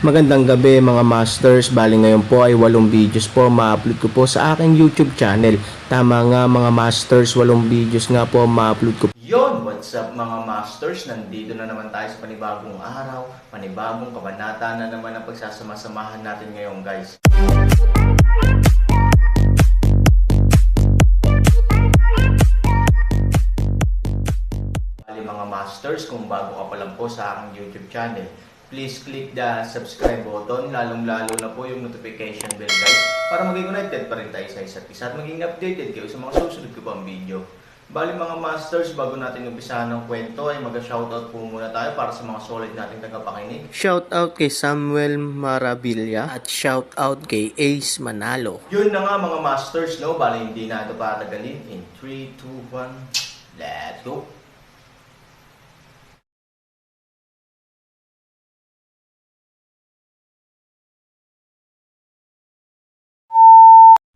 Magandang gabi mga masters, bali ngayon po ay 8 videos po ma-upload ko po sa aking YouTube channel. Tama nga mga masters, 8 videos nga po ma-upload ko. Yon, what's up mga masters? Nandito na naman tayo sa panibagong araw, panibagong kabanata na naman ang pagsasama-samahan natin ngayon guys. Bali mga masters, kung bago ka pa lang po sa aking YouTube channel, please click the subscribe button, lalong-lalo na po yung notification bell guys, para maging connected pa rin tayo sa isa't isa at maging updated kayo sa mga susunod ko pang video. Bali mga masters, bago natin umpisahan ng kwento ay mag-shoutout po muna tayo para sa mga solid nating tagapakinig. Shoutout kay Samuel Maravilla at shoutout kay Ace Manalo. Yun na nga mga masters, no? Bali hindi na ito patagalin. In 3, 2, 1, let's go!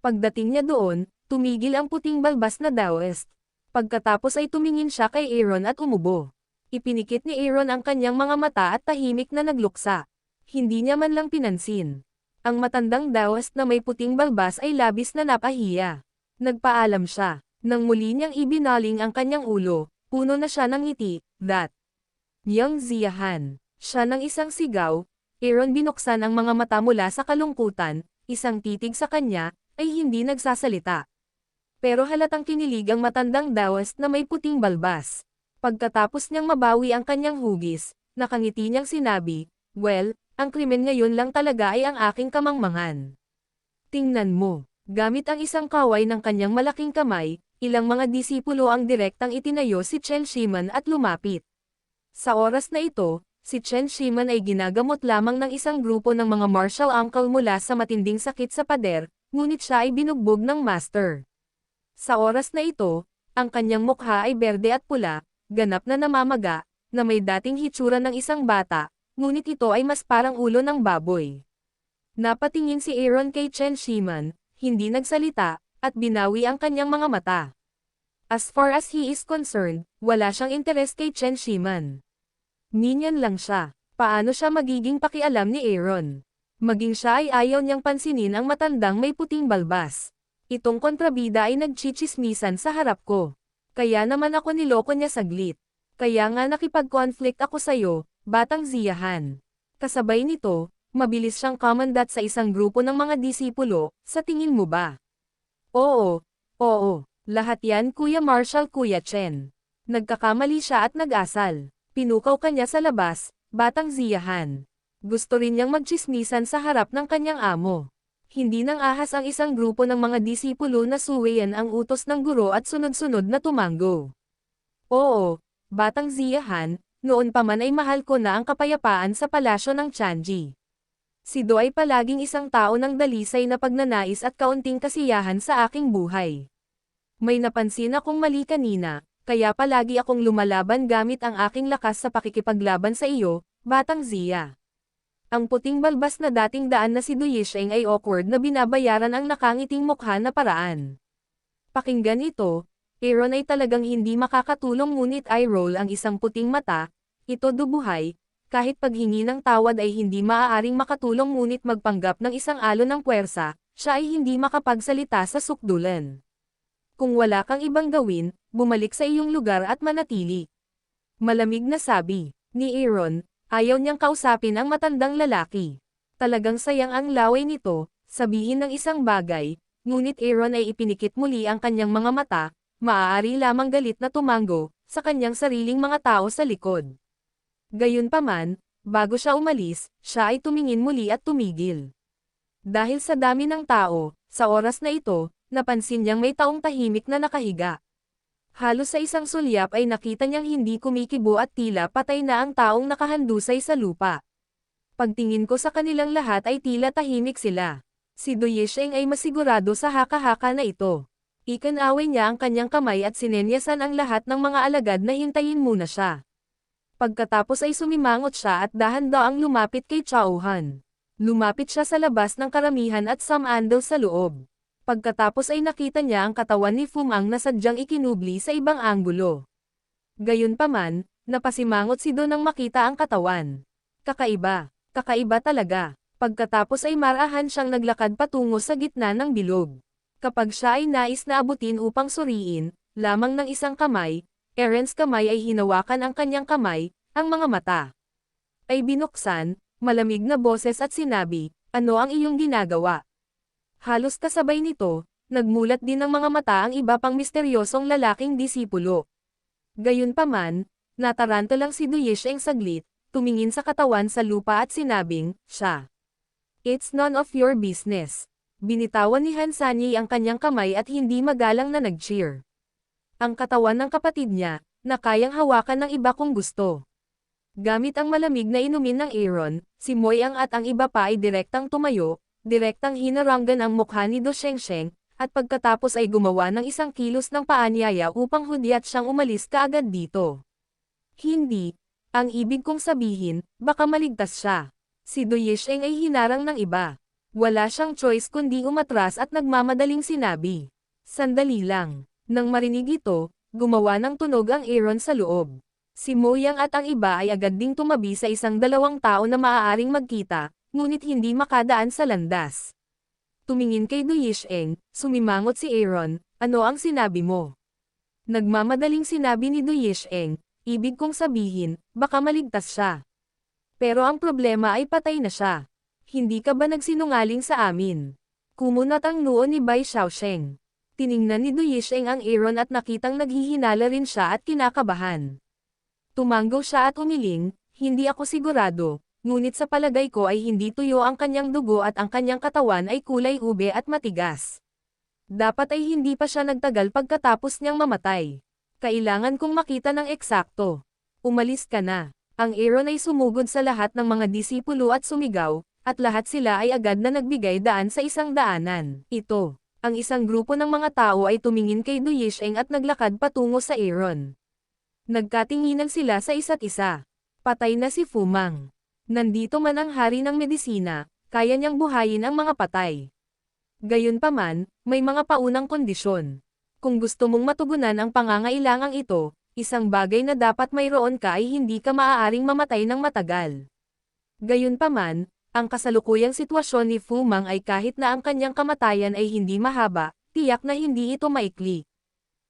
Pagdating niya doon, tumigil ang puting balbas na Daoist. Pagkatapos ay tumingin siya kay Aaron at umubo. Ipinikit ni Aaron ang kanyang mga mata at tahimik na nagluksa. Hindi niya man lang pinansin. Ang matandang Daoist na may puting balbas ay labis na napahiya. Nagpaalam siya. Nang muli niyang ibinaling ang kanyang ulo, puno na siya ng ngiti, that. Yang Ziyahan. Siya ng isang sigaw. Aaron binuksan ang mga mata mula sa kalungkutan, isang titig sa kanya, ay hindi nagsasalita. Pero halatang kinilig ang matandang Daoist na may puting balbas. Pagkatapos niyang mabawi ang kanyang hugis, nakangiti niyang sinabi, "Well, ang krimen ngayon lang talaga ay ang aking kamangmangan. Tingnan mo." Gamit ang isang kaway ng kanyang malaking kamay, ilang mga disipulo ang direktang itinayo si Chen Shiman at lumapit. Sa oras na ito, si Chen Shiman ay ginagamot lamang ng isang grupo ng mga martial uncle mula sa matinding sakit sa pader, ngunit siya ay binugbog ng master. Sa oras na ito, ang kanyang mukha ay berde at pula, ganap na namamaga, na may dating hitsura ng isang bata, ngunit ito ay mas parang ulo ng baboy. Napatingin si Aaron kay Chen Shiman, hindi nagsalita, at binawi ang kanyang mga mata. As far as he is concerned, wala siyang interes kay Chen Shiman. Minion lang siya. Paano siya magiging pakialam ni Aaron? Maging siya ay ayaw niyang pansinin ang matandang may puting balbas. Itong kontrabida ay nagchichismisan sa harap ko. Kaya naman ako niloko niya saglit. Kaya nga nakipag-conflict ako sa'yo, Batang Ziyahan. Kasabay nito, mabilis siyang komandat sa isang grupo ng mga disipulo, sa tingin mo ba? Oo, lahat yan Kuya Marshal Kuya Chen. Nagkakamali siya at nag-asal. Pinukaw kanya sa labas, Batang Ziyahan. Gusto rin niyang magchismisan sa harap ng kanyang amo. Hindi nang ahas ang isang grupo ng mga disipulo na suwayan ang utos ng guro at sunod-sunod na tumango. Oo, Batang Ziyahan, noon pa man ay mahal ko na ang kapayapaan sa palasyo ng Chanji. Si Do ay palaging isang tao ng dalisay na pagnanais at kaunting kasiyahan sa aking buhay. May napansin akong mali kanina, kaya palagi akong lumalaban gamit ang aking lakas sa pakikipaglaban sa iyo, Batang Ziya. Ang puting balbas na dating daan na si Du Yisheng ay awkward na binabayaran ang nakangiting mukha na paraan. Pakinggan ito, Aaron ay talagang hindi makakatulong ngunit eye roll ang isang puting mata, ito dubuhay, kahit paghingi ng tawad ay hindi maaaring makatulong ngunit magpanggap ng isang alon ng puwersa, siya ay hindi makapagsalita sa sukdulan. Kung wala kang ibang gawin, bumalik sa iyong lugar at manatili. Malamig na sabi ni Aaron. Ayaw niyang kausapin ang matandang lalaki. Talagang sayang ang laway nito, sabihin ng isang bagay, ngunit Aaron ay ipinikit muli ang kanyang mga mata, maaari lamang galit na tumango, sa kanyang sariling mga tao sa likod. Gayunpaman, bago siya umalis, siya ay tumingin muli at tumigil. Dahil sa dami ng tao, sa oras na ito, napansin niyang may taong tahimik na nakahiga. Halos sa isang sulyap ay nakita niyang hindi kumikibo at tila patay na ang taong nakahandusay sa lupa. Pagtingin ko sa kanilang lahat ay tila tahimik sila. Si Du Yisheng ay masigurado sa haka-haka na ito. Ikinaway niya ang kanyang kamay at sinenyasan ang lahat ng mga alagad na hintayin muna siya. Pagkatapos ay sumimangot siya at dahan-daang lumapit kay Chao Han. Lumapit siya sa labas ng karamihan at samandal sa loob. Pagkatapos ay nakita niya ang katawan ni Fumang na sadyang ikinubli sa ibang anggulo. Gayunpaman, napasimangot si Do nang makita ang katawan. Kakaiba. Kakaiba talaga. Pagkatapos ay marahan siyang naglakad patungo sa gitna ng bilog. Kapag siya ay nais na abutin upang suriin, lamang ng isang kamay, Aaron's kamay ay hinawakan ang kanyang kamay, ang mga mata ay binuksan, malamig na boses at sinabi, "Ano ang iyong ginagawa?" Halos kasabay nito, nagmulat din ng mga mata ang iba pang misteryosong lalaking disipulo. Gayunpaman, nataranta lang si Duyisheng saglit, tumingin sa katawan sa lupa at sinabing, "Siya. It's none of your business." Binitawan ni Hansani ang kanyang kamay at hindi magalang na nag-cheer. Ang katawan ng kapatid niya, na kayang hawakan ng iba kung gusto. Gamit ang malamig na inumin ng Aaron, si Moyang at ang iba pa ay direktang tumayo, direktang hinaranggan ang mukha ni Do Shengsheng, at pagkatapos ay gumawa ng isang kilos ng paanyaya upang hudyat siyang umalis kaagad dito. Hindi. Ang ibig kong sabihin, baka maligtas siya. Si Do Yisheng ay hinarang ng iba. Wala siyang choice kundi umatras at nagmamadaling sinabi. Sandali lang. Nang marinig ito, gumawa ng tunog ang Aaron sa loob. Si Moyang at ang iba ay agad ding tumabi sa isang dalawang tao na maaaring magkita, ngunit hindi makadaan sa landas. Tumingin kay Do Yisheng, sumimangot si Aaron, "Ano ang sinabi mo?" Nagmamadaling sinabi ni Do Yisheng, "Ibig kong sabihin, baka maligtas siya. Pero ang problema ay patay na siya. Hindi ka ba nagsinungaling sa amin?" Kumunat ang noo ni Bai Xiaosheng. Tiningnan ni Do Yisheng ang Aaron at nakitang naghihinala rin siya at kinakabahan. Tumanggaw siya at umiling, "Hindi ako sigurado, ngunit sa palagay ko ay hindi tuyo ang kanyang dugo at ang kanyang katawan ay kulay ube at matigas. Dapat ay hindi pa siya nagtagal pagkatapos niyang mamatay. Kailangan kong makita ng eksakto. Umalis ka na." Ang Aaron ay sumugod sa lahat ng mga disipulo at sumigaw, at lahat sila ay agad na nagbigay daan sa isang daanan. Ito, ang isang grupo ng mga tao ay tumingin kay Do Yisheng at naglakad patungo sa Aaron. Nagkatinginan sila sa isa't isa. Patay na si Fu Mang. Nandito man ang hari ng medisina, kaya niyang buhayin ang mga patay. Gayunpaman, may mga paunang kondisyon. Kung gusto mong matugunan ang pangangailangang ito, isang bagay na dapat mayroon ka ay hindi ka maaaring mamatay ng matagal. Gayunpaman, ang kasalukuyang sitwasyon ni Fu Mang ay kahit na ang kanyang kamatayan ay hindi mahaba, tiyak na hindi ito maikli.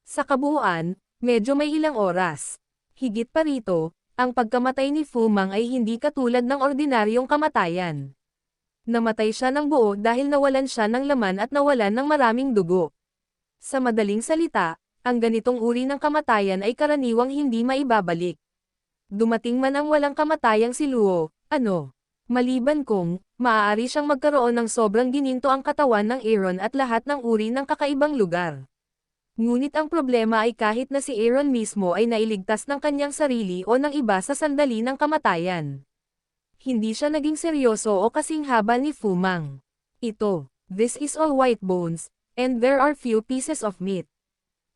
Sa kabuuan, medyo may ilang oras. Higit pa rito, ang pagkamatay ni Fu Mang ay hindi katulad ng ordinaryong kamatayan. Namatay siya ng buo dahil nawalan siya ng laman at nawalan ng maraming dugo. Sa madaling salita, ang ganitong uri ng kamatayan ay karaniwang hindi maibabalik. Dumating man ang walang kamatayang si Luo, maliban kung, maaari siyang magkaroon ng sobrang gininto ang katawan ng Aaron at lahat ng uri ng kakaibang lugar. Ngunit ang problema ay kahit na si Aaron mismo ay nailigtas ng kanyang sarili o ng iba sa sandali ng kamatayan. Hindi siya naging seryoso o kasing haba ni Fu Mang. This is all white bones, and there are few pieces of meat.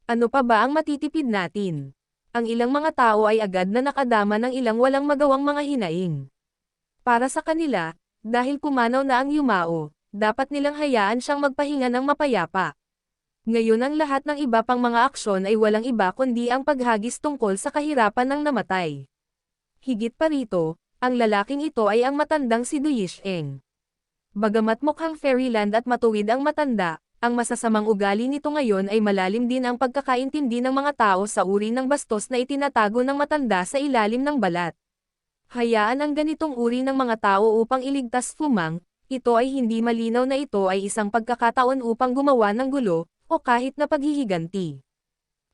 Ano pa ba ang matitipid natin? Ang ilang mga tao ay agad na nakadama ng ilang walang magawang mga hinaing. Para sa kanila, dahil pumanaw na ang yumao, dapat nilang hayaan siyang magpahinga ng mapayapa. Ngayon ang lahat ng iba pang mga aksyon ay walang iba kundi ang paghagis tungkol sa kahirapan ng namatay. Higit pa rito, ang lalaking ito ay ang matandang si Do Yisheng. Bagamat mukhang fairyland at matuwid ang matanda, ang masasamang ugali nito ngayon ay malalim din ang pagkakaintindi ng mga tao sa uri ng bastos na itinatago ng matanda sa ilalim ng balat. Hayaan ang ganitong uri ng mga tao upang iligtas Fu Mang, ito ay hindi malinaw na ito ay isang pagkakataon upang gumawa ng gulo, o kahit na paghihiganti.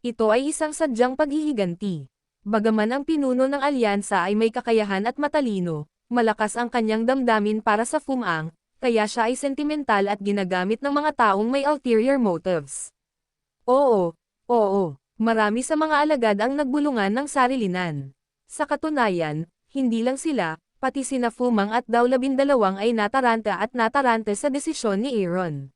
Ito ay isang sadyang paghihiganti. Bagaman ang pinuno ng alyansa ay may kakayahan at matalino, malakas ang kanyang damdamin para sa Fu Mang, kaya siya ay sentimental at ginagamit ng mga taong may ulterior motives. Oo, marami sa mga alagad ang nagbulungan ng sarilinan. Sa katunayan, hindi lang sila, pati sina Fu Mang at daw 12 ay nataranta sa desisyon ni Aaron.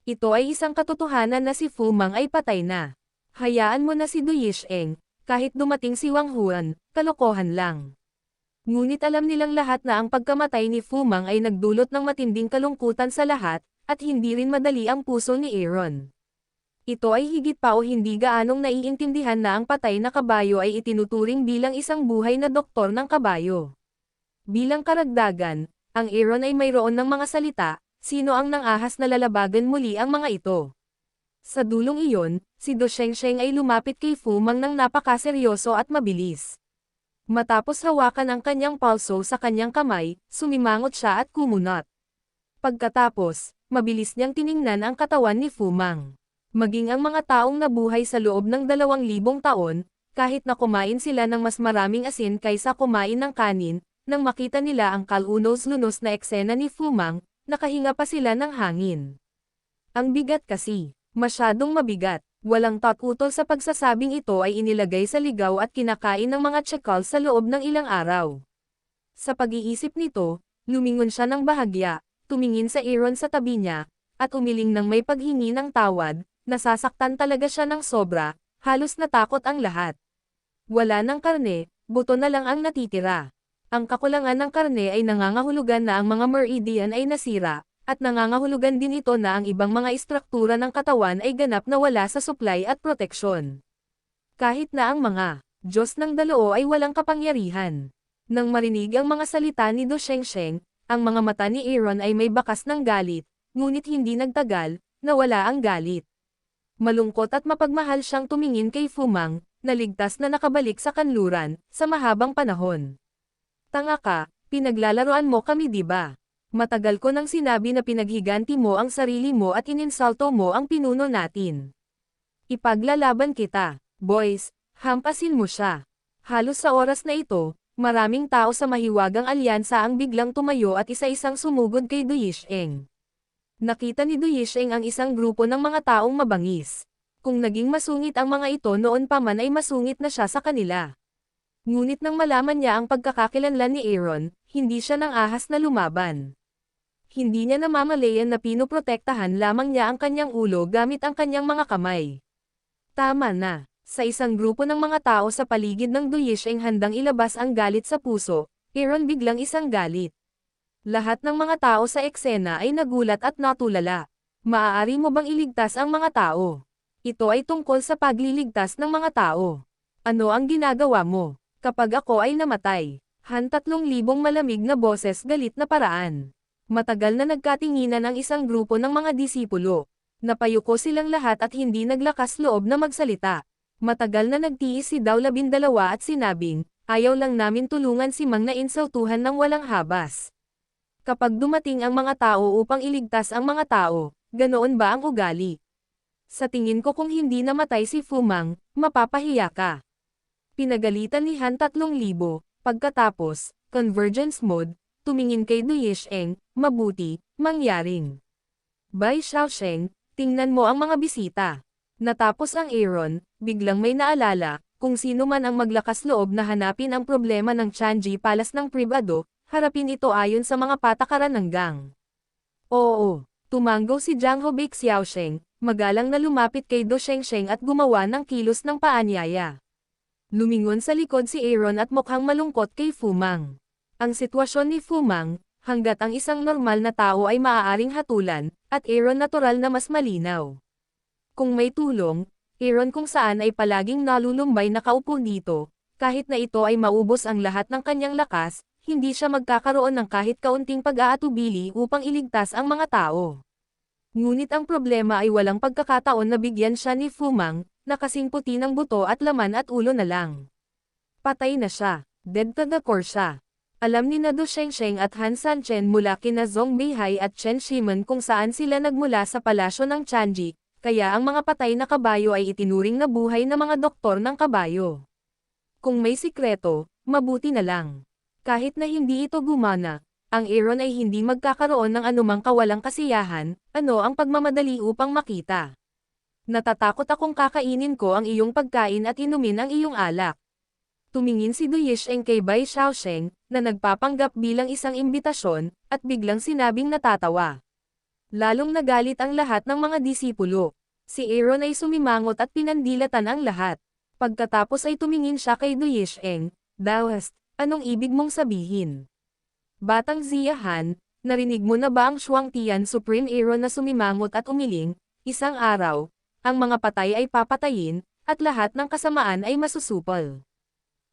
Ito ay isang katotohanan na si Fu Mang ay patay na. Hayaan mo na si Do Yisheng, kahit dumating si Wang Huan, kalokohan lang. Ngunit alam nilang lahat na ang pagkamatay ni Fu Mang ay nagdulot ng matinding kalungkutan sa lahat, at hindi rin madali ang puso ni Aaron. Ito ay higit pa o hindi gaanong naiintindihan na ang patay na kabayo ay itinuturing bilang isang buhay na doktor ng kabayo. Bilang karagdagan, ang Aaron ay mayroon ng mga salita, sino ang nang-ahas na lalabagan muli ang mga ito. Sa dulong iyon, si Do Shengsheng ay lumapit kay Fu Mang nang napakaseryoso at mabilis. Matapos hawakan ang kanyang palso sa kanyang kamay, sumimangot siya at kumunot. Pagkatapos, mabilis niyang tiningnan ang katawan ni Fu Mang. Maging ang mga taong nabuhay sa loob ng 2,000 taon, kahit na kumain sila ng mas maraming asin kaysa kumain ng kanin, nang makita nila ang kalunos-lunos na eksena ni Fu Mang, nakahinga pa sila ng hangin. Ang bigat kasi. Masyadong mabigat. Walang takutol sa pagsasabing ito ay inilagay sa ligaw at kinakain ng mga tsyakal sa loob ng ilang araw. Sa pag-iisip nito, lumingon siya ng bahagya, tumingin sa Aaron sa tabi niya, at umiling ng may paghingi ng tawad, nasasaktan talaga siya ng sobra, halos natakot ang lahat. Wala ng karne, buto na lang ang natitira. Ang kakulangan ng karne ay nangangahulugan na ang mga meridian ay nasira, at nangangahulugan din ito na ang ibang mga istruktura ng katawan ay ganap na wala sa supply at proteksyon. Kahit na ang mga Diyos ng Daloo ay walang kapangyarihan. Nang marinig ang mga salita ni Do Shengsheng, ang mga mata ni Aaron ay may bakas ng galit, ngunit hindi nagtagal, nawala ang galit. Malungkot at mapagmahal siyang tumingin kay Fu Mang, na ligtas na nakabalik sa kanluran, sa mahabang panahon. Tanga ka, pinaglalaroan mo kami diba? Matagal ko nang sinabi na pinaghiganti mo ang sarili mo at ininsulto mo ang pinuno natin. Ipaglalaban kita, boys, hampasin mo siya. Halos sa oras na ito, maraming tao sa mahiwagang alyansa ang biglang tumayo at isa-isang sumugod kay Du Yisheng. Nakita ni Du Yisheng ang isang grupo ng mga taong mabangis. Kung naging masungit ang mga ito noon pa man ay masungit na siya sa kanila. Ngunit nang malaman niya ang pagkakakilanlan ni Aaron, hindi siya nang ahas na lumaban. Hindi niya namamalayan na pinoprotektahan lamang niya ang kanyang ulo gamit ang kanyang mga kamay. Tama na. Sa isang grupo ng mga tao sa paligid ng Du Yisheng handang ilabas ang galit sa puso, Aaron biglang isang galit. Lahat ng mga tao sa eksena ay nagulat at natulala. Maaari mo bang iligtas ang mga tao? Ito ay tungkol sa pagliligtas ng mga tao. Ano ang ginagawa mo? Kapag ako ay namatay. 3,000 malamig na boses galit na paraan. Matagal na nagkatinginan ang isang grupo ng mga disipulo. Napayuko silang lahat at hindi naglakas loob na magsalita. Matagal na nagtiis si Dao 12 at sinabing, ayaw lang namin tulungan si Mang na insultuhan ng walang habas. Kapag dumating ang mga tao upang iligtas ang mga tao, ganoon ba ang ugali? Sa tingin ko kung hindi namatay si Fu Mang, mapapahiya ka. Pinagalitan ni Han 3,000, pagkatapos, convergence mode, tumingin kay Du Yisheng, mabuti, mangyaring. Bai Xiaosheng, tingnan mo ang mga bisita. Natapos ang Aaron, biglang may naalala, kung sino man ang maglakas loob na hanapin ang problema ng Chanji Palace ng pribado, harapin ito ayon sa mga patakaran ng gang. Oo, tumanggo si Jiang Hobei Xiaosheng, magalang na lumapit kay Do Shengsheng at gumawa ng kilos ng paanyaya. Lumingon sa likod si Aaron at mukhang malungkot kay Fu Mang. Ang sitwasyon ni Fu Mang, hanggat ang isang normal na tao ay maaaring hatulan, at Aaron natural na mas malinaw. Kung may tulong, Aaron kung saan ay palaging nalulumbay nakaupo dito, kahit na ito ay maubos ang lahat ng kanyang lakas, hindi siya magkakaroon ng kahit kaunting pag-aatubili upang iligtas ang mga tao. Ngunit ang problema ay walang pagkakataon na bigyan siya ni Fu Mang, na kasing puti ng buto at laman at ulo na lang. Patay na siya, dead to the core siya. Alam ni Do Shengsheng at Han Sanchen mula kina Zhong Beihai at Chen Shimen kung saan sila nagmula sa palasyo ng Chanji, kaya ang mga patay na kabayo ay itinuring na buhay na mga doktor ng kabayo. Kung may sikreto, mabuti na lang. Kahit na hindi ito gumana, ang Aaron ay hindi magkakaroon ng anumang kawalang kasiyahan, ano ang pagmamadali upang makita. Natatakot akong kakainin ko ang iyong pagkain at inumin ang iyong alak. Tumingin si Du Yisheng kay Bai Xiaosheng, na nagpapanggap bilang isang imbitasyon, at biglang sinabing natatawa. Lalong nagalit ang lahat ng mga disipulo. Si Aaron ay sumimangot at pinandilatan ang lahat. Pagkatapos ay tumingin siya kay Du Yisheng, Daoist, anong ibig mong sabihin? Batang Ziyahan, narinig mo na ba ang Shuangtian Supreme Aaron na sumimangot at umiling, isang araw, ang mga patay ay papatayin, at lahat ng kasamaan ay masusupol.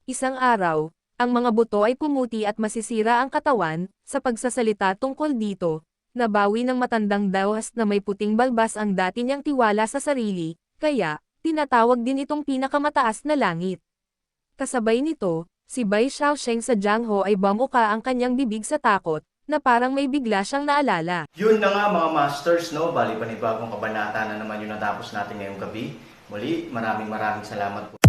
Isang araw, Ang mga buto ay pumuti at masisira ang katawan. Sa pagsasalita tungkol dito, nabawi ng matandang Daoist na may puting balbas ang dati niyang tiwala sa sarili, kaya, tinatawag din itong pinakamataas na langit. Kasabay nito, si Bai Xiaosheng sa Jiangho ay bumuka ang kanyang bibig sa takot, na parang may bigla siyang naalala. Yun na nga mga masters, no? Bali panibagong kabanata na naman yung natapos natin ngayong gabi. Muli, maraming salamat po.